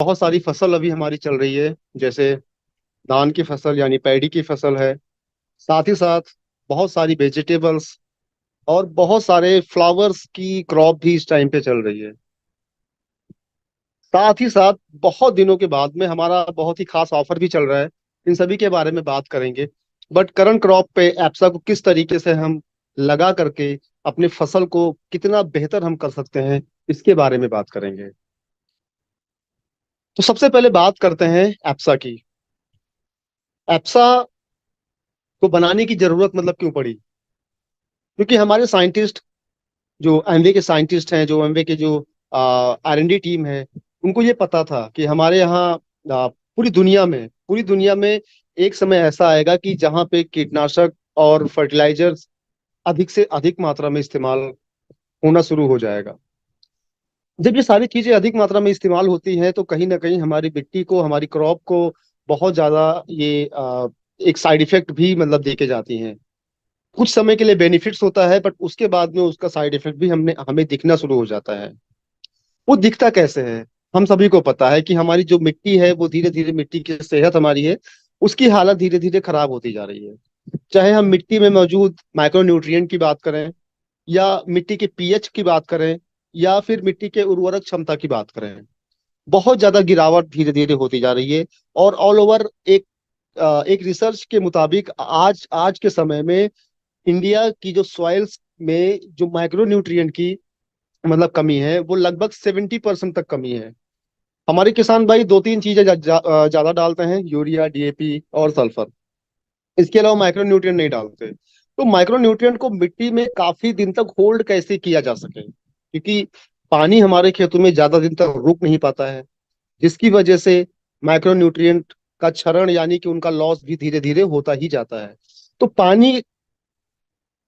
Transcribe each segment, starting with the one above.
बहुत सारी फसल अभी हमारी चल रही है, जैसे धान की फसल यानी पैडी की फसल है। साथ ही साथ बहुत सारी वेजिटेबल्स और बहुत सारे फ्लावर्स की क्रॉप भी इस टाइम पे चल रही है। साथ ही साथ बहुत दिनों के बाद में हमारा बहुत ही खास ऑफर भी चल रहा है। इन सभी के बारे में बात करेंगे। बट करंट क्रॉप पे एप्सा को किस तरीके से हम लगा करके अपनी फसल को कितना बेहतर हम कर सकते हैं, इसके बारे में बात करेंगे। तो सबसे पहले बात करते हैं एप्सा की। एप्सा को बनाने की जरूरत मतलब क्यों पड़ी? क्योंकि हमारे साइंटिस्ट, जो एमवे के साइंटिस्ट हैं, जो एमवे के जो R&D टीम है, उनको ये पता था कि हमारे यहाँ पूरी दुनिया में एक समय ऐसा आएगा कि जहाँ पे कीटनाशक और फर्टिलाइजर्स अधिक से अधिक मात्रा में इस्तेमाल होना शुरू हो जाएगा। जब ये सारी चीजें अधिक मात्रा में इस्तेमाल होती हैं तो कहीं ना कहीं हमारी मिट्टी को, हमारी क्रॉप को बहुत ज्यादा ये एक साइड इफेक्ट भी मतलब देके जाती हैं। कुछ समय के लिए बेनिफिट्स होता है, बट उसके बाद में उसका साइड इफेक्ट भी हमने हमें दिखना शुरू हो जाता है। वो दिखता कैसे है? हम सभी को पता है कि हमारी जो मिट्टी है, वो धीरे धीरे, मिट्टी की सेहत हमारी है, उसकी हालत धीरे धीरे खराब होती जा रही है। चाहे हम मिट्टी में मौजूद माइक्रो न्यूट्रिएंट की बात करें, या मिट्टी के पीएच की बात करें, या फिर मिट्टी के उर्वरक क्षमता की बात करें, बहुत ज्यादा गिरावट धीरे धीरे होती जा रही है। और ऑल ओवर एक रिसर्च के मुताबिक आज आज के समय में इंडिया की जो सॉइल्स में जो माइक्रो न्यूट्रिएंट की मतलब कमी है, वो लगभग 70% तक कमी है। हमारे किसान भाई दो तीन चीजें ज्यादा डालते हैं: यूरिया, डीएपी और सल्फर। इसके अलावा माइक्रो न्यूट्रिएंट नहीं डालते। तो माइक्रो न्यूट्रिएंट को मिट्टी में काफी दिन तक होल्ड कैसे किया जा सके, क्योंकि पानी हमारे खेतों में ज्यादा दिन तक रुक नहीं पाता है, जिसकी वजह से माइक्रो न्यूट्रिएंट का क्षरण यानी कि उनका लॉस भी धीरे धीरे होता ही जाता है। तो पानी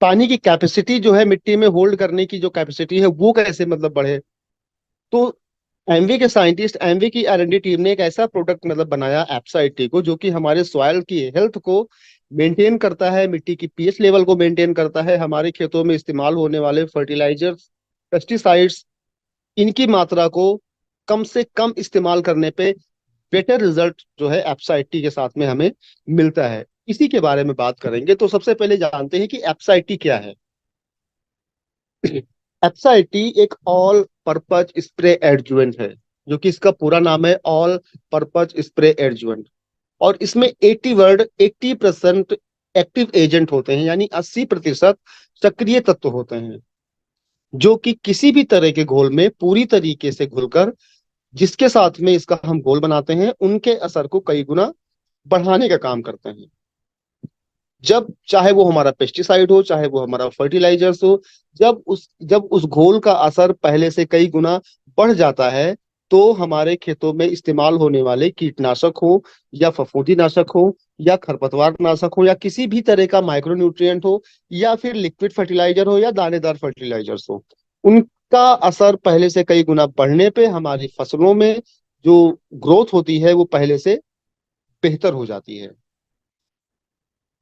पानी की कैपेसिटी जो है, मिट्टी में होल्ड करने की जो कैपेसिटी है, वो कैसे मतलब बढ़े? तो एमवी के साइंटिस्ट, एमवी की R&D टीम ने एक ऐसा प्रोडक्ट मतलब बनाया एप्सा 80 को, जो कि हमारे सॉइल की हेल्थ को मेंटेन करता है, मिट्टी की पीएच लेवल को मेंटेन करता है, हमारे खेतों में इस्तेमाल होने वाले फर्टिलाइजर्स, पेस्टिसाइड्स, इनकी मात्रा को कम से कम इस्तेमाल करने पे बेटर रिजल्ट जो है एप्सा 80 के साथ में हमें मिलता है। इसी के बारे में बात करेंगे। तो सबसे पहले जानते हैं कि एप्सा 80 क्या है। एप्साइटी एक ऑल पर्पज स्प्रे एडजुवेंट है, जो कि इसका पूरा नाम है ऑल पर्पज स्प्रे एडजुवेंट। और इसमें 80% एक्टिव एजेंट होते हैं, यानी 80% सक्रिय तत्व होते हैं, जो कि किसी भी तरह के घोल में पूरी तरीके से घुलकर, जिसके साथ में इसका हम घोल बनाते हैं, उनके असर को कई गुना बढ़ाने का काम करते हैं। जब चाहे वो हमारा पेस्टिसाइड हो, चाहे वो हमारा फर्टिलाइजर्स हो, जब उस घोल का असर पहले से कई गुना बढ़ जाता है, तो हमारे खेतों में इस्तेमाल होने वाले कीटनाशक हो, या फफूंदी नाशक हो, या खरपतवार नाशक हो, या किसी भी तरह का माइक्रो न्यूट्रिएंट हो, या फिर लिक्विड फर्टिलाइजर हो, या दानेदार फर्टिलाइजर्स हो, उनका असर पहले से कई गुना बढ़ने पे हमारी फसलों में जो ग्रोथ होती है, वो पहले से बेहतर हो जाती है।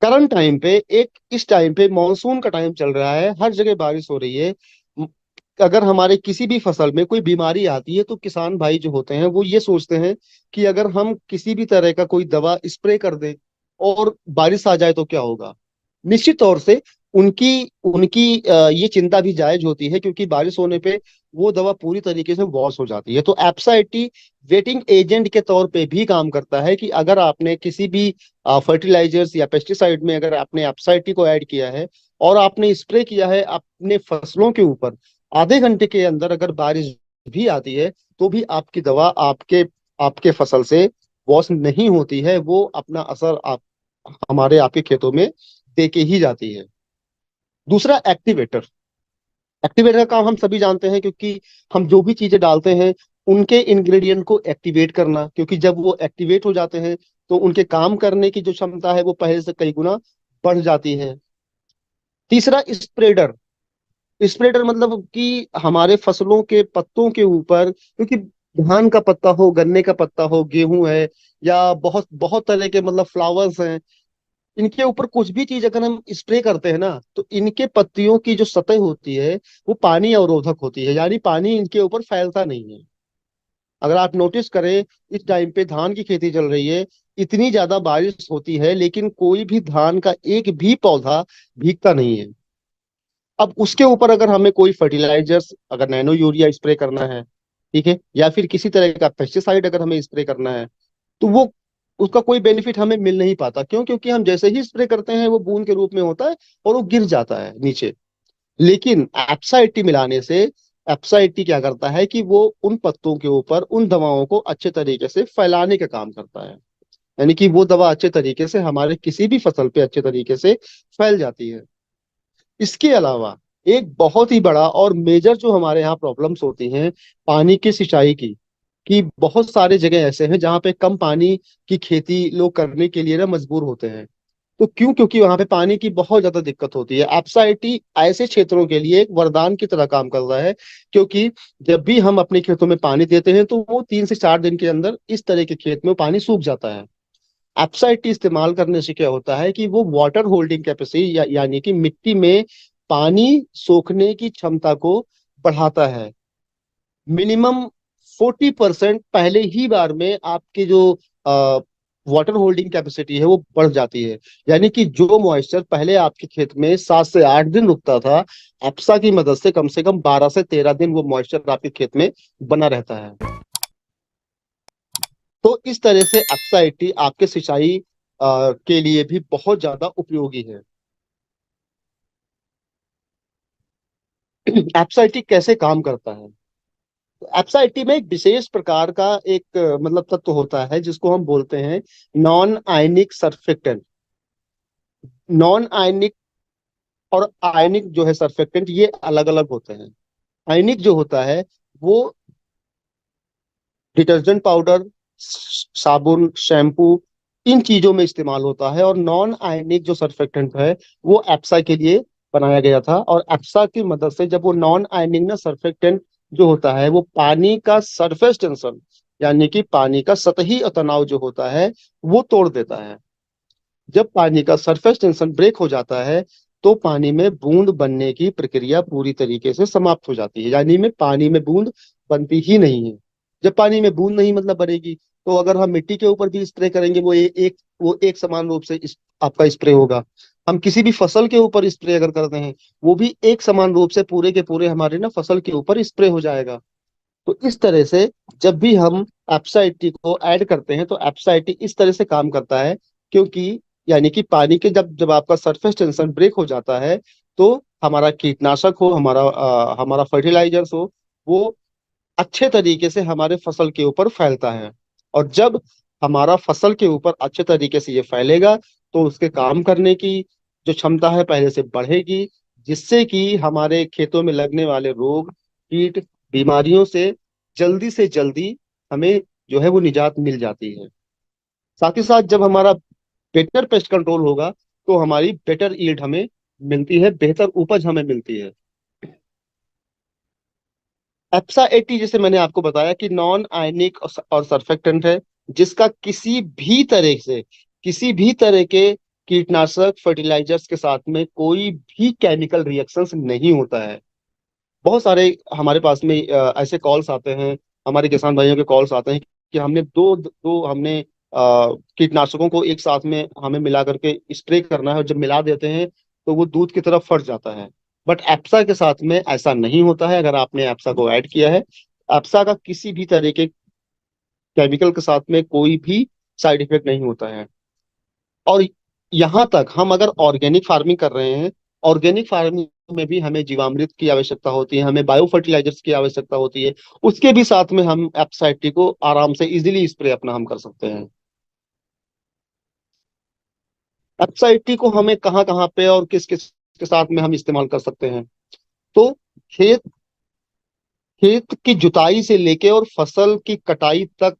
करंट टाइम पे इस टाइम पे मानसून का टाइम चल रहा है, हर जगह बारिश हो रही है। म- अगर हमारे किसी भी फसल में कोई बीमारी आती है, तो किसान भाई जो होते हैं वो ये सोचते हैं कि अगर हम किसी भी तरह का कोई दवा स्प्रे कर दें और बारिश आ जाए तो क्या होगा। निश्चित तौर से उनकी उनकी ये चिंता भी जायज होती है, क्योंकि बारिश होने पे वो दवा पूरी तरीके से वॉश हो जाती है। तो एप्सा 80 वेटिंग एजेंट के तौर पे भी काम करता है, कि अगर आपने किसी भी फर्टिलाइजर्स या पेस्टिसाइड में अगर आपने एप्साइटी को ऐड किया है और आपने स्प्रे किया है अपने फसलों के ऊपर, आधे घंटे के अंदर अगर बारिश भी आती है, तो भी आपकी दवा आपके आपके फसल से वॉश नहीं होती है, वो अपना असर आप हमारे आपके खेतों में दे के ही जाती है। दूसरा, एक्टिवेटर। एक्टिवेटर का काम हम सभी जानते हैं, क्योंकि हम जो भी चीजें डालते हैं, उनके इंग्रेडिएंट को एक्टिवेट करना, क्योंकि जब वो एक्टिवेट हो जाते हैं तो उनके काम करने की जो क्षमता है वो पहले से कई गुना बढ़ जाती है। तीसरा, स्प्रेडर। स्प्रेडर मतलब कि हमारे फसलों के पत्तों के ऊपर, क्योंकि धान का पत्ता हो, गन्ने का पत्ता हो, गेहूं है, या बहुत बहुत तरह के मतलब फ्लावर्स हैं, इनके ऊपर कुछ भी चीज अगर हम स्प्रे करते हैं ना, तो इनके पत्तियों की जो सतह होती है वो पानी अवरोधक होती है, यानी पानी इनके ऊपर फैलता नहीं है। अगर आप नोटिस करें, इस टाइम पे धान की खेती चल रही है, इतनी ज्यादा बारिश होती है लेकिन कोई भी धान का एक भी पौधा भीगता नहीं है। अब उसके ऊपर अगर हमें कोई फर्टिलाइजर्स, अगर नैनो यूरिया स्प्रे करना है, ठीक है, या फिर किसी तरह का पेस्टिसाइड अगर हमें स्प्रे करना है, तो वो उसका कोई बेनिफिट हमें मिल नहीं पाता। क्यों? क्योंकि हम जैसे ही स्प्रे करते हैं वो बूंद के रूप में होता है और वो गिर जाता है नीचे। लेकिन एप्सा 80 मिलाने से एप्सा 80 क्या करता है कि वो उन पत्तों के ऊपर उन दवाओं को अच्छे तरीके से फैलाने का काम करता है। यानी कि वो दवा अच्छे तरीके से हमारे किसी भी फसल पे अच्छे तरीके से फैल जाती है। इसके अलावा एक बहुत ही बड़ा और मेजर जो हमारे यहाँ प्रॉब्लम्स होती हैं पानी की सिंचाई की, कि बहुत सारे जगह ऐसे हैं जहाँ पे कम पानी की खेती लोग करने के लिए ना मजबूर होते हैं। तो क्यों? क्योंकि वहां पे पानी की बहुत ज्यादा दिक्कत होती है। एप्साइटी ऐसे क्षेत्रों के लिए एक वरदान की तरह काम कर रहा है, क्योंकि जब भी हम अपने खेतों में पानी देते हैं तो वो 3 से 4 दिन के अंदर इस तरह के खेत में पानी सूख जाता है। एप्साइटी इस्तेमाल करने से क्या होता है कि वो वाटर होल्डिंग कैपेसिटी यानी कि मिट्टी में पानी सोखने की क्षमता को बढ़ाता है। मिनिमम 40% पहले ही बार में आपकी जो वाटर होल्डिंग कैपेसिटी है वो बढ़ जाती है। यानी कि जो मॉइस्चर पहले आपके खेत में 7 से 8 दिन रुकता था, एप्सा की मदद से कम 12 से 13 दिन वो मॉइस्चर आपके खेत में बना रहता है। तो इस तरह से एप्सा 80 आपके सिंचाई के लिए भी बहुत ज्यादा उपयोगी है। एप्सा 80 कैसे काम करता है? एप्सा 80 में एक विशेष प्रकार का एक मतलब तत्व होता है जिसको हम बोलते हैं non ionic surfactant. Non ionic और आयनिक जो है सर्फेक्टेंट, ये अलग अलग होते हैं। आयनिक जो होता है वो डिटर्जेंट पाउडर, साबुन, शैम्पू, इन चीजों में इस्तेमाल होता है। और नॉन आयनिक जो सर्फेक्टेंट है वो एप्सा के लिए बनाया गया था। और एप्सा की मदद से जब वो नॉन आयनिक ना सर्फेक्टेंट जो होता है वो पानी का सरफेस टेंशन, यानी कि पानी का सतही तनाव जो होता है वो तोड़ देता है। जब पानी का सरफेस टेंशन ब्रेक हो जाता है तो पानी में बूंद बनने की प्रक्रिया पूरी तरीके से समाप्त हो जाती है। यानी में पानी में बूंद बनती ही नहीं है। जब पानी में बूंद नहीं मतलब बनेगी, तो अगर हम मिट्टी के ऊपर भी स्प्रे करेंगे वो एक समान रूप से आपका स्प्रे होगा। हम किसी भी फसल के ऊपर स्प्रे अगर करते हैं वो भी एक समान रूप से पूरे के पूरे हमारे ना फसल के ऊपर स्प्रे हो जाएगा। तो इस तरह से जब भी हम एप्साइटी को ऐड करते हैं तो एप्साइटी इस तरह से काम करता है, क्योंकि यानी कि पानी के जब जब आपका सरफेस टेंशन ब्रेक हो जाता है तो हमारा कीटनाशक हो, हमारा फर्टिलाइजर्स हो, वो अच्छे तरीके से हमारे फसल के ऊपर फैलता है। और जब हमारा फसल के ऊपर अच्छे तरीके से ये फैलेगा तो उसके काम करने की जो क्षमता है पहले से बढ़ेगी, जिससे कि हमारे खेतों में लगने वाले रोग, कीट, बीमारियों से जल्दी हमें जो है वो निजात मिल जाती है। साथ ही साथ जब हमारा बेटर पेस्ट कंट्रोल होगा तो हमारी बेटर ईल्ड हमें मिलती है, बेहतर उपज हमें मिलती है। एप्सा 80 जैसे मैंने आपको बताया कि नॉन आयनिक और सरफेक्टेंट है, जिसका किसी भी तरह के कीटनाशक फर्टिलाइजर्स के साथ में कोई भी केमिकल रिएक्शंस नहीं होता है। बहुत सारे हमारे पास में ऐसे कॉल्स आते हैं, हमारे किसान भाइयों के कॉल्स आते हैं कि हमने दो दो हमने कीटनाशकों को एक साथ में हमें मिला करके स्प्रे करना है, और जब मिला देते हैं तो वो दूध की तरफ फट जाता है। बट एप्सा के साथ में ऐसा नहीं होता है। अगर आपने एप्सा को ऐड किया है, एप्सा का किसी भी तरह के केमिकल के साथ में कोई भी साइड इफेक्ट नहीं होता है। और यहाँ तक हम अगर ऑर्गेनिक फार्मिंग कर रहे हैं, ऑर्गेनिक फार्मिंग में भी हमें जीवामृत की आवश्यकता होती है, हमें बायो फर्टिलाइजर्स की आवश्यकता होती है। उसके भी साथ में हम एप्साइटी को आराम से इजीली स्प्रे अपना हम कर सकते हैं। एप्साइटी को हमें कहाँ कहाँ पे और किस किस के साथ में हम इस्तेमाल कर सकते हैं? तो खेत खेत की जुताई से लेके और फसल की कटाई तक,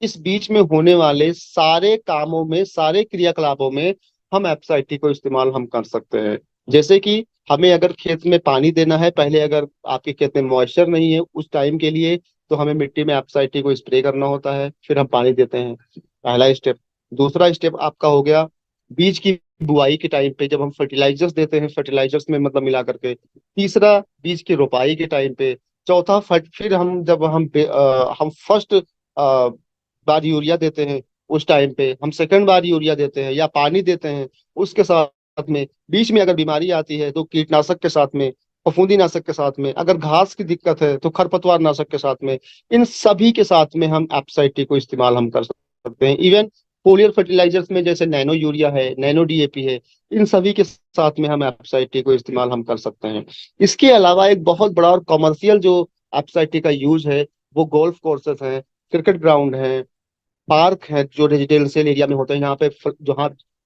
इस बीच में होने वाले सारे कामों में, सारे क्रियाकलापों में हम एप्साइटी को इस्तेमाल हम कर सकते हैं। जैसे कि हमें अगर खेत में पानी देना है, पहले अगर आपके खेत में मॉइस्चर नहीं है उस टाइम के लिए, तो हमें मिट्टी में एप्साइटी को स्प्रे करना होता है, फिर हम पानी देते हैं। पहला स्टेप। दूसरा स्टेप आपका हो गया बीज की बुआई के टाइम पे जब हम फर्टिलाइजर्स देते हैं, फर्टिलाइजर्स में मतलब मिला करके। तीसरा, बीज की रोपाई के टाइम पे। चौथा फिर हम जब हम फर्स्ट बार यूरिया देते हैं, उस टाइम पे हम सेकंड बार यूरिया देते हैं या पानी देते हैं, उसके साथ में बीच में अगर बीमारी आती है तो कीटनाशक के साथ में, फफूंदीनाशक के साथ में, अगर घास की दिक्कत है तो खरपतवार नाशक के साथ में, इन सभी के साथ में हम एप्साइटी को इस्तेमाल हम कर सकते हैं। इवन फोलियर फर्टिलाइजर्स में जैसे नैनो यूरिया है, नैनो डीएपी है, इन सभी के साथ में हम एप्साइटी को इस्तेमाल हम कर सकते हैं। इसके अलावा एक बहुत बड़ा और कॉमर्शियल जो एप्साइटी का यूज है, वो गोल्फ कोर्सेस हैं, क्रिकेट ग्राउंड है, पार्क है जो रेजिडेंशियल एरिया में होते हैं,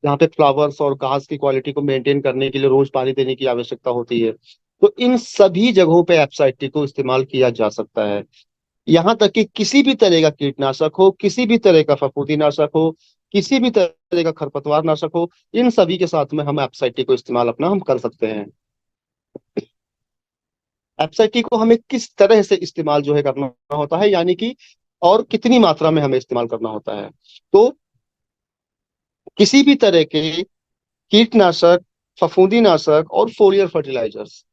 जहाँ पे फ्लावर्स और घास की क्वालिटी को मेंटेन करने के लिए रोज पानी देने की आवश्यकता होती है। तो इन सभी जगहों पे एप्साइटी को इस्तेमाल किया जा सकता है। यहाँ तक कि किसी भी तरह का कीटनाशक हो, किसी भी तरह का फफूंदीनाशक हो, किसी भी तरह का खरपतवार नाशक हो, इन सभी के साथ में हम एप्साइटी को इस्तेमाल अपना हम कर सकते हैं। एप्साइटी को हमें किस तरह से इस्तेमाल जो है करना होता है, यानी कि और कितनी मात्रा में हमें इस्तेमाल करना होता है। तो किसी भी तरह के कीटनाशक, फफूंदीनाशक और फोलियर फर्टिलाइजर्स,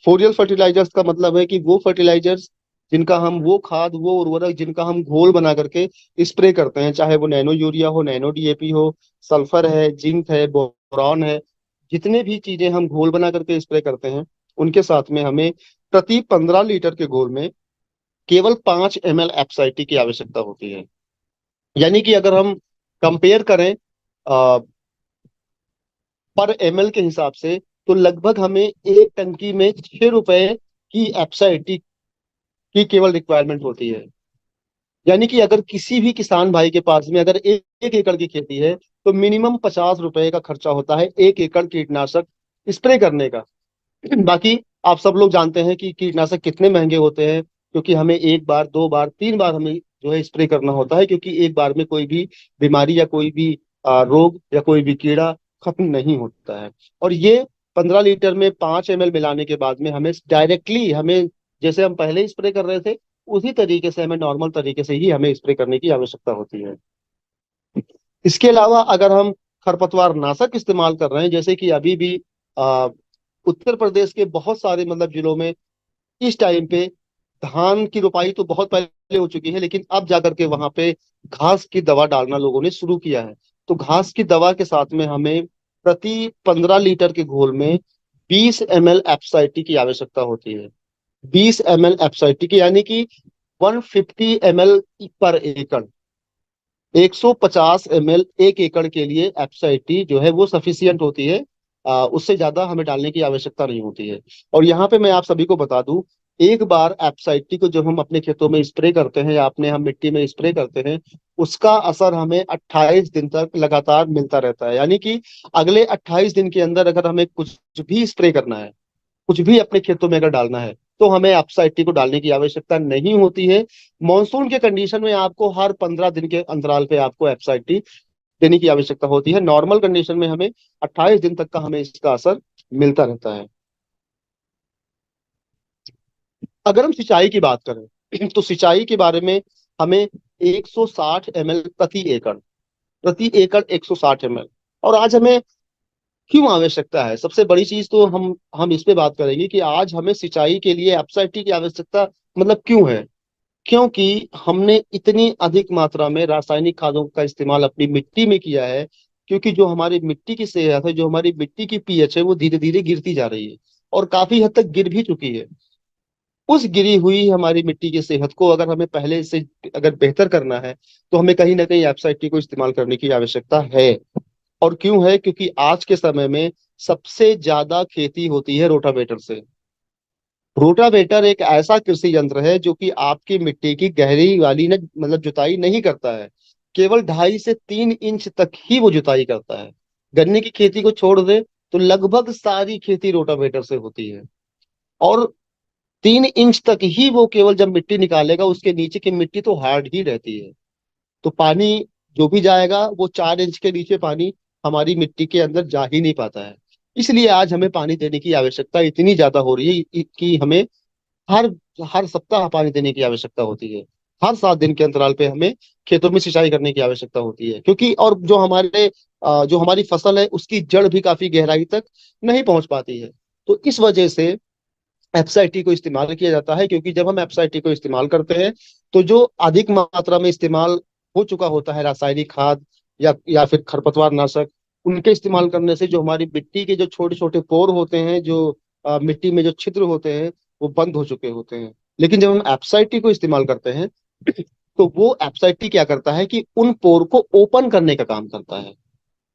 फोलियर फर्टिलाइजर्स का मतलब है कि वो फर्टिलाइजर्स जिनका हम वो खाद, वो उर्वरक जिनका हम घोल बना करके स्प्रे करते हैं, चाहे वो नैनो यूरिया हो, नैनो डीएपी हो, सल्फर है, जिंक है, बोरॉन है, जितने भी चीजें हम घोल बना करके स्प्रे करते हैं, उनके साथ में हमें प्रति 15 लीटर के घोल में केवल 5 ml एप्साइटी की आवश्यकता होती है। यानी कि अगर हम कंपेयर करें पर एमएल के हिसाब से, तो लगभग हमें एक टंकी में 6 रुपए की एप्साइटी की केवल रिक्वायरमेंट होती है। यानी कि अगर किसी भी किसान भाई के पास में अगर 1 एकड़ की खेती है, तो मिनिमम 50 रुपए का खर्चा होता है 1 एकड़ कीटनाशक स्प्रे करने का। बाकी आप सब लोग जानते हैं कि कीटनाशक कितने महंगे होते हैं, क्योंकि हमें एक बार, दो बार, तीन बार हमें जो है स्प्रे करना होता है, क्योंकि एक बार में कोई भी बीमारी या कोई भी रोग या कोई भी कीड़ा खत्म नहीं होता है। और ये 15 लीटर में 5 ml मिलाने के बाद में हमें डायरेक्टली, हमें जैसे हम पहले स्प्रे कर रहे थे उसी तरीके से, हमें नॉर्मल तरीके से ही हमें स्प्रे करने की आवश्यकता होती है। इसके अलावा अगर हम खरपतवार नाशक इस्तेमाल कर रहे हैं, जैसे कि अभी भी आ, उत्तर प्रदेश के बहुत सारे मतलब जिलों में इस टाइम पे धान की रोपाई तो बहुत पहले हो चुकी है, लेकिन अब जाकर के वहां पे घास की दवा डालना लोगों ने शुरू किया है। तो घास की दवा के साथ में हमें प्रति 15 लीटर के घोल में 20 ml एप्साइटी की आवश्यकता होती है। 20 ml एप्साइटी की, यानी कि 150 ml पर एकड़, 150 ml एक एकड़ के लिए एप्साइटी जो है वो सफिशियंट होती है। उससे ज्यादा हमें डालने की आवश्यकता नहीं होती है। और यहाँ पे मैं आप सभी को बता दूं, एक बार एप्साइटी को जब हम अपने खेतों में स्प्रे करते हैं या अपने हम मिट्टी में स्प्रे करते हैं, उसका असर हमें 28 दिन तक लगातार मिलता रहता है। यानी कि अगले 28 दिन के अंदर अगर हमें कुछ भी स्प्रे करना है, कुछ भी अपने खेतों में अगर डालना है, तो हमें एप्साइटी को डालने की आवश्यकता नहीं होती है। मॉनसून के कंडीशन में आपको हर 15 दिन के अंतराल पे आपको एप्साइटी देने की आवश्यकता होती है। नॉर्मल कंडीशन में हमें 28 दिन तक का हमें इसका असर मिलता रहता है। अगर हम सिंचाई की बात करें तो सिंचाई के बारे में हमें 160 ml प्रति एकड़ 160 ml। और आज हमें क्यों आवश्यकता है, सबसे बड़ी चीज तो हम इस पे बात करेंगे कि आज हमें सिंचाई के लिए एप्साइटी की आवश्यकता मतलब क्यों है। क्योंकि हमने इतनी अधिक मात्रा में रासायनिक खादों का इस्तेमाल अपनी मिट्टी में किया है। क्योंकि जो हमारी मिट्टी की सेहत है, जो हमारी मिट्टी की पीएच है, वो धीरे धीरे गिरती जा रही है और काफी हद तक गिर भी चुकी है। उस गिरी हुई हमारी मिट्टी की सेहत को अगर हमें पहले से अगर बेहतर करना है, तो हमें कहीं ना कहीं एप्साइटी को इस्तेमाल करने की आवश्यकता है। और क्यों है, क्योंकि आज के समय में सबसे ज्यादा खेती होती है रोटावेटर से। रोटावेटर एक ऐसा कृषि यंत्र है जो कि आपकी मिट्टी की गहरी वाली न मतलब जुताई नहीं करता है, केवल 2.5 से 3 इंच तक ही वो जुताई करता है। गन्ने की खेती को छोड़ दे तो लगभग सारी खेती रोटावेटर से होती है। और 3 इंच तक ही वो केवल जब मिट्टी निकालेगा, उसके नीचे की मिट्टी तो हार्ड ही रहती है। तो पानी जो भी जाएगा वो 4 इंच के नीचे पानी हमारी मिट्टी के अंदर जा ही नहीं पाता है। इसलिए आज हमें पानी देने की आवश्यकता इतनी ज्यादा हो रही है कि हमें हर हर सप्ताह पानी देने की आवश्यकता होती है। हर 7 दिन के अंतराल पे हमें खेतों में सिंचाई करने की आवश्यकता होती है, क्योंकि और जो हमारी फसल है उसकी जड़ भी काफी गहराई तक नहीं पहुंच पाती है। तो इस वजह से एफसाईटी को इस्तेमाल किया जाता है, क्योंकि जब हम एफसाईटी को इस्तेमाल करते हैं तो जो अधिक मात्रा में इस्तेमाल हो चुका होता है रासायनिक खाद या फिर खरपतवार नाशक, उनके इस्तेमाल करने से जो हमारी मिट्टी के जो छोटे छोटे पोर होते हैं, जो मिट्टी में जो छिद्र होते हैं, वो बंद हो चुके होते हैं। लेकिन जब हम एफसाईटी को इस्तेमाल करते हैं तो वो एफसाईटी क्या करता है कि उन पोर को ओपन करने का काम करता है।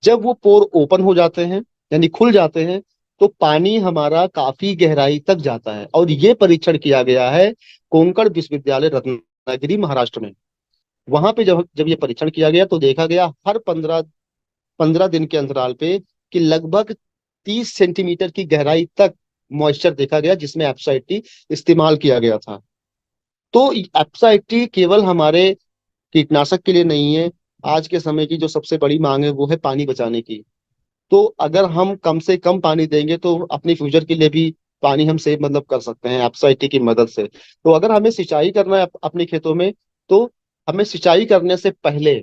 जब वो पोर ओपन हो जाते हैं, यानी खुल जाते हैं, तो पानी हमारा काफी गहराई तक जाता है। और ये परीक्षण किया गया है कोंकण विश्वविद्यालय रत्नागिरी महाराष्ट्र में। वहां पे जब जब ये परीक्षण किया गया तो देखा गया हर 15 दिन के अंतराल पे कि लगभग 30 सेंटीमीटर की गहराई तक मॉइस्चर देखा गया, जिसमें एप्साइटी इस्तेमाल किया गया था। तो एप्साइटी केवल हमारे कीटनाशक के लिए नहीं है। आज के समय की जो सबसे बड़ी मांग है वो है पानी बचाने की। तो अगर हम कम से कम पानी देंगे तो अपनी फ्यूचर के लिए भी पानी हम सेव मतलब कर सकते हैं एप्साइटी की मदद से। तो अगर हमें सिंचाई करना है अपने खेतों में, तो हमें सिंचाई करने से पहले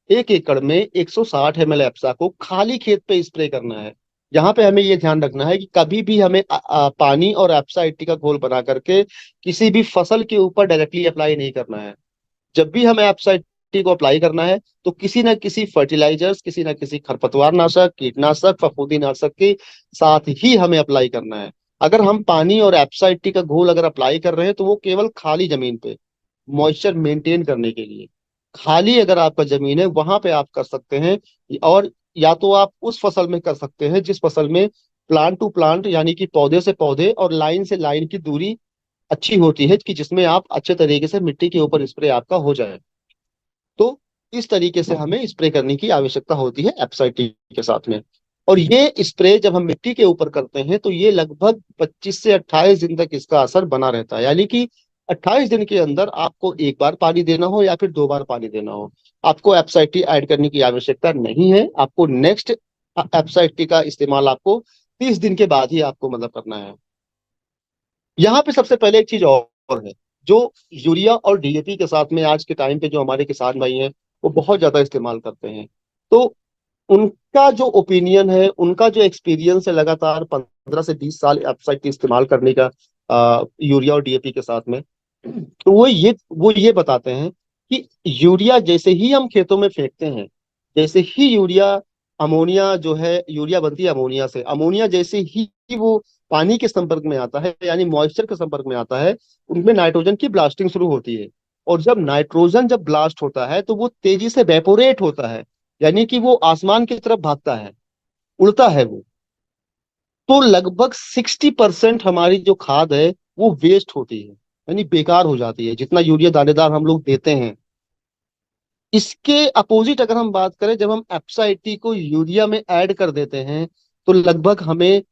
1 एकड़ में 160 ml एप्सा को खाली खेत पे स्प्रे करना है। यहाँ पे हमें ये ध्यान रखना है कि कभी भी हमें पानी और एप्साइटी का घोल बना करके किसी भी फसल के ऊपर डायरेक्टली अप्लाई नहीं करना है। जब भी हमें एप्साइटी को अप्लाई करना है तो किसी ना किसी फर्टिलाइजर्स, किसी ना किसी खरपतवार नाशक, कीटनाशक, फफूंदी नाशक के साथ ही हमें अप्लाई करना है। अगर हम पानी और एप्साइटी का घोल अगर अप्लाई कर रहे हैं तो वो केवल खाली जमीन पे मॉइस्चर मेंटेन करने के लिए, खाली अगर आपका जमीन है वहां पे आप कर सकते हैं। और या तो आप उस फसल में कर सकते हैं जिस फसल में प्लांट टू प्लांट, यानी कि पौधे से पौधे और लाइन से लाइन की दूरी अच्छी होती है, कि जिसमें आप अच्छे तरीके से मिट्टी के ऊपर स्प्रे आपका हो जाए। तो इस तरीके से हमें स्प्रे करने की आवश्यकता होती है एप्साइटी के साथ में। और ये स्प्रे जब हम मिट्टी के ऊपर करते हैं तो ये लगभग 25 से 28 दिन तक इसका असर बना रहता है। यानी कि 28 दिन के अंदर आपको एक बार पानी देना हो या फिर 2 बार पानी देना हो, आपको एप्साइटी ऐड करने की आवश्यकता नहीं है। आपको नेक्स्ट एप्साइटी का इस्तेमाल आपको 30 दिन के बाद ही आपको मतलब करना है। यहाँ पे सबसे पहले एक चीज और है, जो यूरिया और डीएपी के साथ में आज के टाइम पे जो हमारे किसान भाई हैं वो बहुत ज्यादा इस्तेमाल करते हैं। तो उनका जो ओपिनियन है, उनका जो एक्सपीरियंस है लगातार 15 से 20 साल एप्साइट इस्तेमाल करने का यूरिया और डीएपी के साथ में, तो वो ये बताते हैं कि यूरिया जैसे ही हम खेतों में फेंकते हैं, जैसे ही यूरिया, अमोनिया जो है, यूरिया बनती है अमोनिया से, अमोनिया जैसे ही वो पानी के संपर्क में आता है, यानी मॉइस्चर के संपर्क में आता है, उनमें नाइट्रोजन की ब्लास्टिंग शुरू होती है। और जब नाइट्रोजन जब ब्लास्ट होता है तो वो तेजी से वेपोरेट होता है, यानी कि वो आसमान की तरफ भागता है, उड़ता है वो। तो लगभग 60% हमारी जो खाद है वो वेस्ट होती है, यानी बेकार हो जाती है, जितना यूरिया दानेदार हम लोग देते हैं। इसके अपोजिट अगर हम बात करें, जब हम एप्साइटी को यूरिया में ऐड कर देते हैं तो लगभग हमें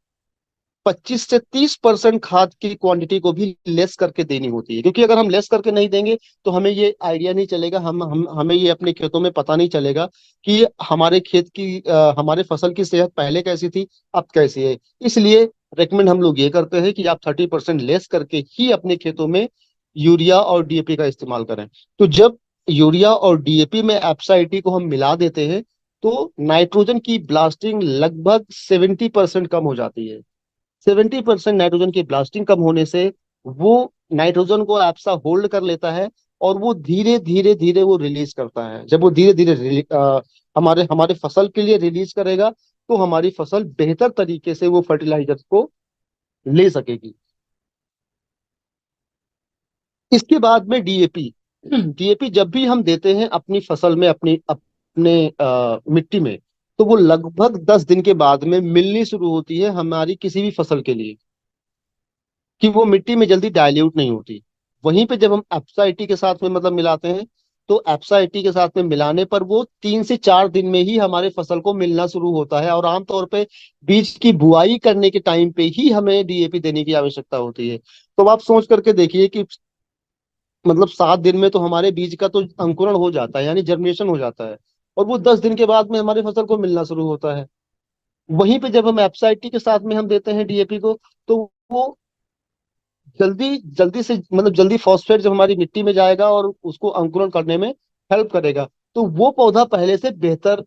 25 से 30% खाद की क्वांटिटी को भी लेस करके देनी होती है। क्योंकि अगर हम लेस करके नहीं देंगे तो हमें ये आइडिया नहीं चलेगा, हम हमें ये अपने खेतों में पता नहीं चलेगा कि हमारे खेत की हमारे फसल की सेहत पहले कैसी थी, अब कैसी है। इसलिए रेकमेंड हम लोग ये करते हैं कि आप 30% लेस करके ही अपने खेतों में यूरिया और डीएपी का इस्तेमाल करें। तो जब यूरिया और डीएपी में एप्साइटी को हम मिला देते हैं तो नाइट्रोजन की ब्लास्टिंग लगभग 70% कम हो जाती है। 70% नाइट्रोजन की ब्लास्टिंग कम होने से वो नाइट्रोजन को एप्सा होल्ड कर लेता है और वो धीरे धीरे धीरे वो रिलीज करता है। जब वो धीरे धीरे हमारे हमारे फसल के लिए रिलीज करेगा तो हमारी फसल बेहतर तरीके से वो फर्टिलाइजर को ले सकेगी। इसके बाद में डीएपी, डीएपी जब भी हम देते हैं अपनी फसल में, अपनी अपने मिट्टी में, तो वो लगभग 10 दिन के बाद में मिलनी शुरू होती है हमारी किसी भी फसल के लिए, कि वो मिट्टी में जल्दी डाइल्यूट नहीं होती। वहीं पे जब हम एप्साइटी के साथ में मतलब मिलाते हैं तो एप्साइटी के साथ में मिलाने पर वो 3 से 4 दिन में ही हमारे फसल को मिलना शुरू होता है। और आमतौर पे बीज की बुआई करने के टाइम पे ही हमें डीएपी देने की आवश्यकता होती है। तो आप सोच करके देखिए कि मतलब 7 दिन में तो हमारे बीज का तो अंकुरण हो जाता है, यानी जर्मिनेशन हो जाता है, और वो 10 दिन के बाद में हमारी फसल को मिलना शुरू होता है। वहीं पे जब हम एप्साइटी के साथ में हम देते हैं डीएपी को, तो वो जल्दी जल्दी से मतलब जल्दी फॉस्फेट जब हमारी मिट्टी में जाएगा और उसको अंकुरण करने में हेल्प करेगा, तो वो पौधा पहले से बेहतर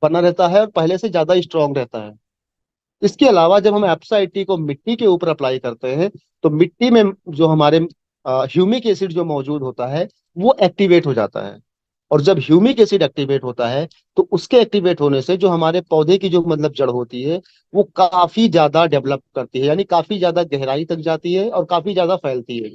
बना रहता है और पहले से ज्यादा स्ट्रांग रहता है। इसके अलावा जब हम एप्साइटी को मिट्टी के ऊपर अप्लाई करते हैं तो मिट्टी में जो हमारे ह्यूमिक एसिड जो मौजूद होता है वो एक्टिवेट हो जाता है। और जब ह्यूमिक एसिड एक्टिवेट होता है तो उसके एक्टिवेट होने से जो हमारे पौधे की जो मतलब जड़ होती है वो काफी ज्यादा डेवलप करती है, यानी काफी ज्यादा गहराई तक जाती है और काफी ज्यादा फैलती है।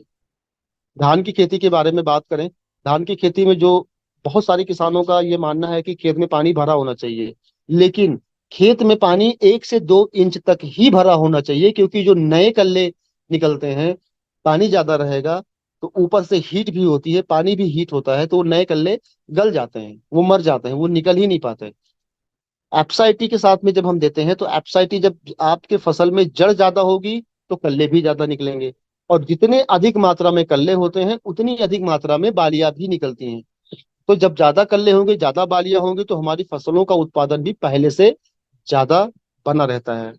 धान की खेती के बारे में बात करें, धान की खेती में जो बहुत सारे किसानों का ये मानना है कि खेत में पानी भरा होना चाहिए, लेकिन खेत में पानी 1 से 2 इंच तक ही भरा होना चाहिए, क्योंकि जो नए कल्ले निकलते हैं पानी ज्यादा रहेगा तो ऊपर से हीट भी होती है, पानी भी हीट होता है, तो वो नए कल्ले गल जाते हैं, वो मर जाते हैं, वो निकल ही नहीं पाते। एप्साइटी के साथ में जब हम देते हैं तो एप्साइटी जब आपके फसल में जड़ ज्यादा होगी तो कल्ले भी ज्यादा निकलेंगे, और जितने अधिक मात्रा में कल्ले होते हैं उतनी अधिक मात्रा में बालियां भी निकलती हैं। तो जब ज्यादा कल्ले होंगे, ज्यादा बालियां होंगी, तो हमारी फसलों का उत्पादन भी पहले से ज्यादा बना रहता है।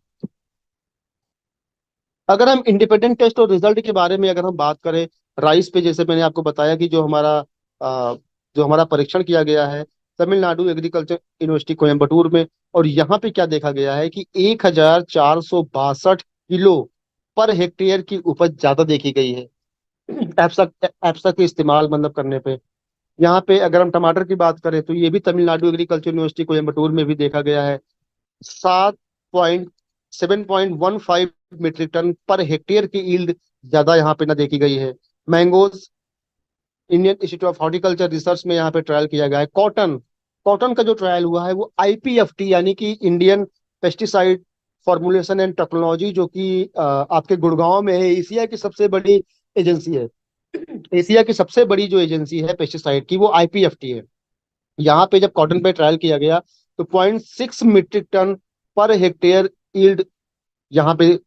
अगर हम इंडिपेंडेंट टेस्ट और रिजल्ट के बारे में अगर हम बात करें, राइस पे जैसे मैंने आपको बताया कि जो हमारा परीक्षण किया गया है तमिलनाडु एग्रीकल्चर यूनिवर्सिटी कोयम्बटूर में, और यहाँ पे क्या देखा गया है कि 1462 किलो पर हेक्टेयर की उपज ज्यादा देखी गई है एप्सा एप्सा के इस्तेमाल मतलब करने पे। यहाँ पे अगर हम टमाटर की बात करें तो ये भी तमिलनाडु एग्रीकल्चर यूनिवर्सिटी कोयम्बटूर में भी देखा गया है। 7.715 मीट्रिक टन पर हेक्टेयर की ईल्ड ज्यादा यहाँ पे ना देखी गई है। Mangoes, Indian institute of horticulture research में यहाँ पे ट्रायल किया गया है। कॉटन, कॉटन का जो ट्रायल हुआ है वो आईपीएफटी यानी कि Indian pesticide formulation and technology, जो कि आपके गुड़गांव में है, एशिया की सबसे बड़ी एजेंसी है। एशिया की सबसे बड़ी जो एजेंसी है पेस्टिसाइड की वो आईपीएफटी है। यहाँ पे जब कॉटन पे ट्रायल किया गया तो 0.6 metric ton per hectare yield यहाँ पे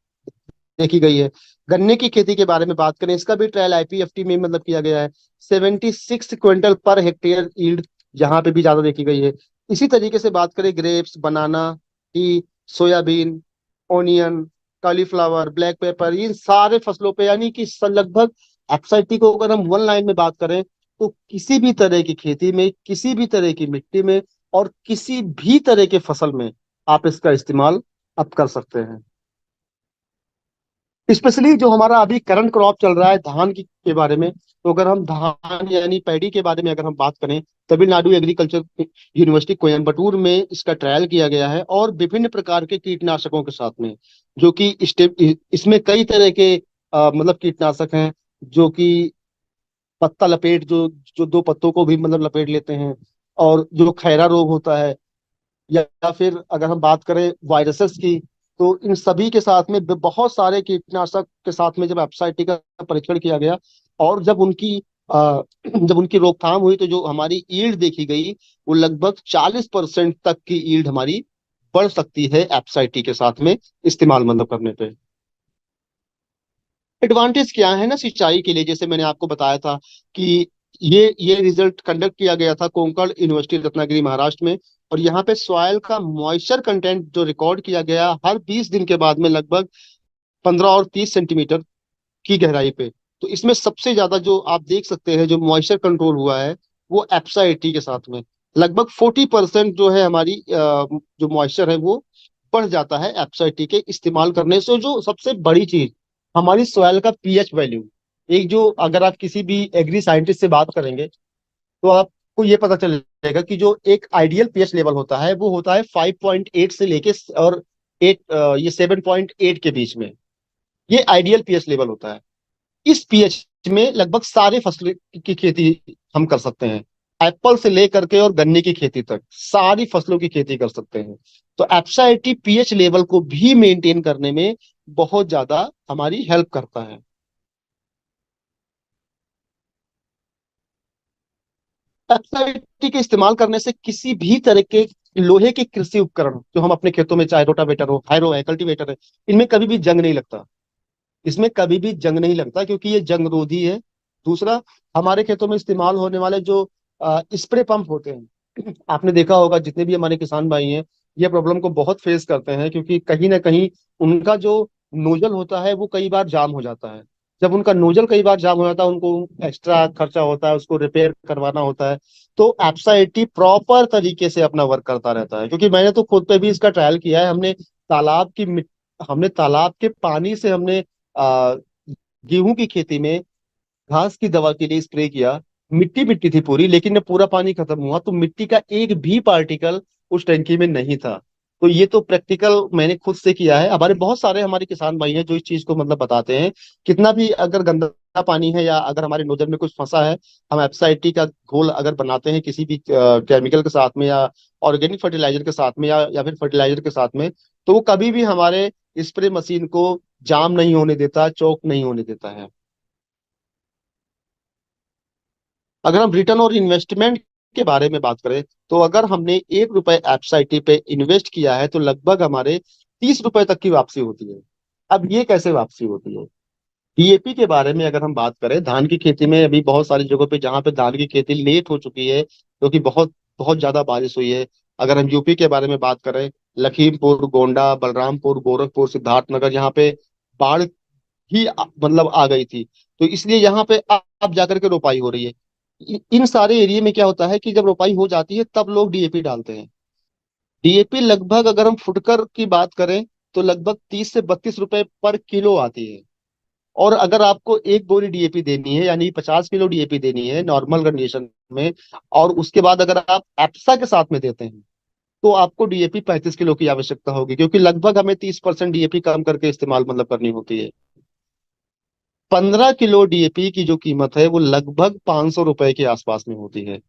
देखी गई है। गन्ने की खेती के बारे में बात करें, इसका भी ट्रायल आईपीएफटी में मतलब किया गया है। 76 क्विंटल पर हेक्टेयर ईल्ड यहाँ पे भी ज्यादा देखी गई है। इसी तरीके से बात करें grapes, banana, tea, soybean, onion, cauliflower, black pepper, इन सारे फसलों पे यानी कि लगभग एफएसआईटी को अगर हम वन लाइन में बात करें तो किसी भी तरह की खेती में, किसी भी तरह की मिट्टी में और किसी भी तरह के फसल में आप इसका इस्तेमाल अब कर सकते हैं। स्पेशली जो हमारा अभी करंट क्रॉप चल रहा है धान की के बारे में, तो अगर हम धान यानी पैडी के बारे में अगर हम बात करें, तमिलनाडु एग्रीकल्चर यूनिवर्सिटी कोयम्बटूर में इसका ट्रायल किया गया है, और विभिन्न प्रकार के कीटनाशकों के साथ में, जो कि इसमें कई तरह के मतलब कीटनाशक हैं, जो कि पत्ता लपेट जो जो दो पत्तों को भी मतलब लपेट लेते हैं, और जो खैरा रोग होता है, या फिर अगर हम बात करें वायरसेस की, तो इन सभी के साथ में बहुत सारे कीटनाशक के साथ में जब एप्साइटी का परीक्षण किया गया और जब उनकी रोकथाम हुई तो जो हमारी ईल्ड देखी गई वो लगभग 40% तक की ईल्ड हमारी बढ़ सकती है एप्साइटी के साथ में इस्तेमाल मतलब करने पे। एडवांटेज क्या है ना सिंचाई के लिए, जैसे मैंने आपको बताया था कि ये रिजल्ट कंडक्ट किया गया था कोंकण यूनिवर्सिटी रत्नागिरी महाराष्ट्र में, और यहाँ पे सॉइल का मॉइस्चर कंटेंट जो रिकॉर्ड किया गया हर 20 दिन के बाद में लगभग 15 और 30 सेंटीमीटर की गहराई पे। तो इसमें सबसे ज्यादा जो आप देख सकते हैं जो मॉइस्चर कंट्रोल हुआ है वो एप्सा 80 के साथ में लगभग 40% जो है हमारी जो मॉइस्चर है वो बढ़ जाता है एप्सा 80 के इस्तेमाल करने से। जो सबसे बड़ी चीज हमारी सॉइल का पीएच वैल्यू, एक जो अगर आप किसी भी एग्री साइंटिस्ट से बात करेंगे तो आपको ये पता चलेगा कि जो एक आइडियल पीएच लेवल होता है वो होता है 5.8 से लेके और 8 ये 7.8 के बीच में, ये आइडियल पीएच लेवल होता है। इस पीएच में लगभग सारे फसल की खेती हम कर सकते हैं, एप्पल से लेकर के और गन्ने की खेती तक सारी फसलों की खेती कर सकते हैं। तो एप्साइटी पीएच लेवल को भी मेंटेन करने में बहुत ज्यादा हमारी हेल्प करता है। एप्साइटी के इस्तेमाल करने से किसी भी तरह के लोहे के कृषि उपकरण जो हम अपने खेतों में, चाहे रोटावेटर हो, हायरो है, कल्टीवेटर है, इनमें कभी भी जंग नहीं लगता। इसमें कभी भी जंग नहीं लगता क्योंकि ये जंग रोधी है। दूसरा, हमारे खेतों में इस्तेमाल होने वाले जो स्प्रे पंप होते हैं, आपने देखा होगा जितने भी हमारे किसान भाई हैं ये प्रॉब्लम को बहुत फेस करते हैं, क्योंकि कहीं ना कहीं उनका जो नोजल होता है वो कई बार जाम हो जाता है। जब उनका नोजल कई बार जाम हो जाता है उनको एक्स्ट्रा खर्चा होता है, उसको रिपेयर करवाना होता है। तो एप्सा 80 प्रॉपर तरीके से अपना वर्क करता रहता है, क्योंकि मैंने तो खुद पे भी इसका ट्रायल किया है। हमने तालाब की हमने तालाब के पानी से हमने आ, गेहूं की खेती में घास की दवा के लिए स्प्रे किया। मिट्टी मिट्टी थी पूरी, लेकिन जब पूरा पानी खत्म हुआ तो मिट्टी का एक भी पार्टिकल उस टंकी में नहीं था। तो ये तो प्रैक्टिकल मैंने खुद से किया है। हमारे बहुत सारे हमारे किसान भाई हैं जो इस चीज को मतलब बताते हैं। कितना भी अगर गंदा पानी है या अगर हमारे नोजल में कुछ फंसा है, हम एप्साइटी का घोल अगर बनाते हैं किसी भी केमिकल के साथ में या ऑर्गेनिक फर्टिलाइजर के साथ में या फिर फर्टिलाइजर के साथ में, तो वो कभी भी हमारे स्प्रे मशीन को जाम नहीं होने देता, चौक नहीं होने देता है। अगर हम रिटर्न और इन्वेस्टमेंट के बारे में बात करें, तो अगर हमने 1 रुपए एफसाइटी पे इन्वेस्ट किया है तो लगभग हमारे 30 रुपए तक की वापसी होती है। अब ये कैसे वापसी होती है? डीएपी के बारे में अगर हम बात करें, धान की खेती में अभी बहुत सारी जगहों पे जहां पे धान की खेती लेट हो चुकी है क्योंकि बहुत बहुत ज्यादा बारिश हुई है। अगर हम यूपी के बारे में बात करें, लखीमपुर, गोंडा, बलरामपुर, गोरखपुर, सिद्धार्थनगर, यहाँ पे बाढ़ ही मतलब आ गई थी। तो इसलिए यहाँ पे अब जाकर के रोपाई हो रही है। इन सारे एरिया में क्या होता है कि जब रोपाई हो जाती है तब लोग डीएपी डालते हैं। डीएपी लगभग अगर हम फुटकर की बात करें तो लगभग 30 से 32 रुपए पर किलो आती है। और अगर आपको एक बोरी डीएपी देनी है, यानी 50 किलो डीएपी देनी है नॉर्मल कंडीशन में, और उसके बाद अगर आप एप्सा के साथ में देते हैं, तो आपको डीएपी 35 किलो की आवश्यकता होगी, क्योंकि लगभग हमें 30% डीएपी कम करके इस्तेमाल मतलब करनी होती है। 15 किलो डीएपी की जो कीमत है वो लगभग 500 रुपए के आसपास में होती है।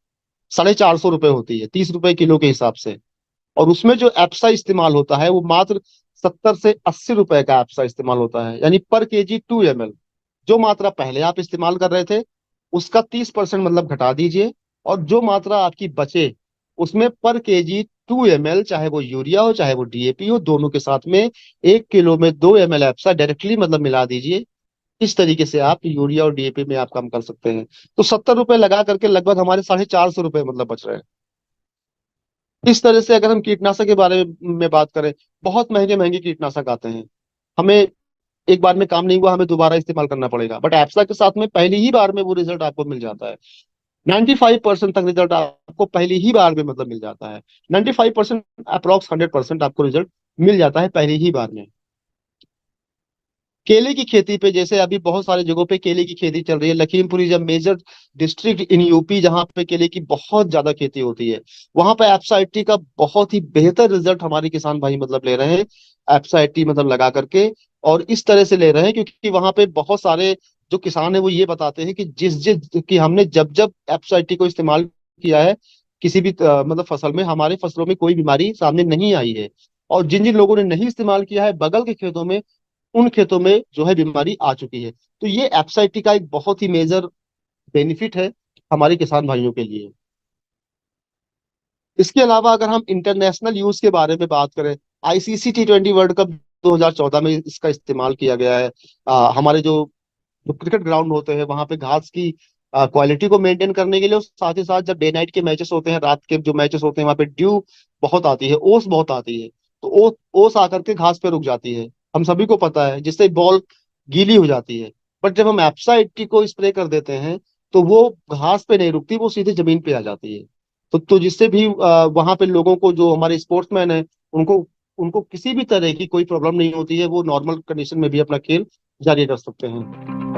450 रुपए होती है 30 रुपए किलो के हिसाब से। और उसमें जो एप्सा इस्तेमाल होता है वो मात्र 70 से 80 रुपए का एप्सा इस्तेमाल होता है, यानी पर केजी 2 ml। जो मात्रा पहले आप इस्तेमाल कर रहे थे उसका 30% मतलब घटा दीजिए, और जो मात्रा आपकी बचे उसमें पर केजी 2 ml, चाहे वो यूरिया हो चाहे वो डीएपी हो, दोनों के साथ में 1 किलो में 2 ml एप्सा डायरेक्टली मतलब मिला दीजिए। इस तरीके से आप यूरिया और डीएपी में आप कम कर सकते हैं। तो 70 रुपए लगा करके लगभग हमारे 450 रुपए मतलब बच रहे हैं। इस तरह से अगर हम कीटनाशक के बारे में बात करें, बहुत महंगे महंगे कीटनाशक आते हैं। हमें एक बार में काम नहीं हुआ, हमें दोबारा इस्तेमाल करना पड़ेगा, बट एप्सा के साथ में पहली ही बार में वो रिजल्ट आपको मिल जाता है। 95% तक रिजल्ट आपको पहली ही बार में मतलब मिल जाता है। 95% अप्रोक्स 100% आपको रिजल्ट मिल जाता है पहली ही बार में। केले की खेती पे जैसे अभी बहुत सारे जगहों पे केले की खेती चल रही है। Lakhimpur is a major district in UP जहाँ पे केले की बहुत ज्यादा खेती होती है। वहां पे एप्साइटी का बहुत ही बेहतर रिजल्ट हमारे किसान भाई मतलब ले रहे हैं, एप्साइटी मतलब लगा करके। और इस तरह से ले रहे हैं क्योंकि वहां पे बहुत सारे जो किसान है वो ये बताते हैं कि जिस जिस कि हमने जब जब एप्साइटी को इस्तेमाल किया है किसी भी मतलब फसल में, हमारे फसलों में कोई बीमारी सामने नहीं आई है। और जिन जिन लोगों ने नहीं इस्तेमाल किया है, बगल के खेतों में, उन खेतों में जो है बीमारी आ चुकी है। तो ये एप्साइटी का एक बहुत ही मेजर बेनिफिट है हमारे किसान भाइयों के लिए। इसके अलावा अगर हम इंटरनेशनल यूज के बारे में बात करें, आईसीसी T20 वर्ल्ड कप 2014 में इसका इस्तेमाल किया गया है। हमारे जो जो क्रिकेट ग्राउंड होते हैं वहां पे घास की क्वालिटी को मेंटेन करने के लिए, और साथ ही साथ जब डे नाइट के मैचेस होते हैं, रात के जो मैचेस होते हैं, वहां पे ड्यू बहुत आती है, ओस बहुत आती है। तो ओस आकर के घास पे रुक जाती है, हम सभी को पता है, जिससे बॉल गीली हो जाती है। बट जब हम एप्सा 80 को स्प्रे कर देते हैं तो वो घास पे नहीं रुकती, वो सीधे जमीन पे आ जाती है। तो जिससे भी वहां पे लोगों को, जो हमारे स्पोर्ट्समैन है, उनको उनको किसी भी तरह की कोई प्रॉब्लम नहीं होती है, वो नॉर्मल कंडीशन में भी अपना खेल जारी रख सकते हैं।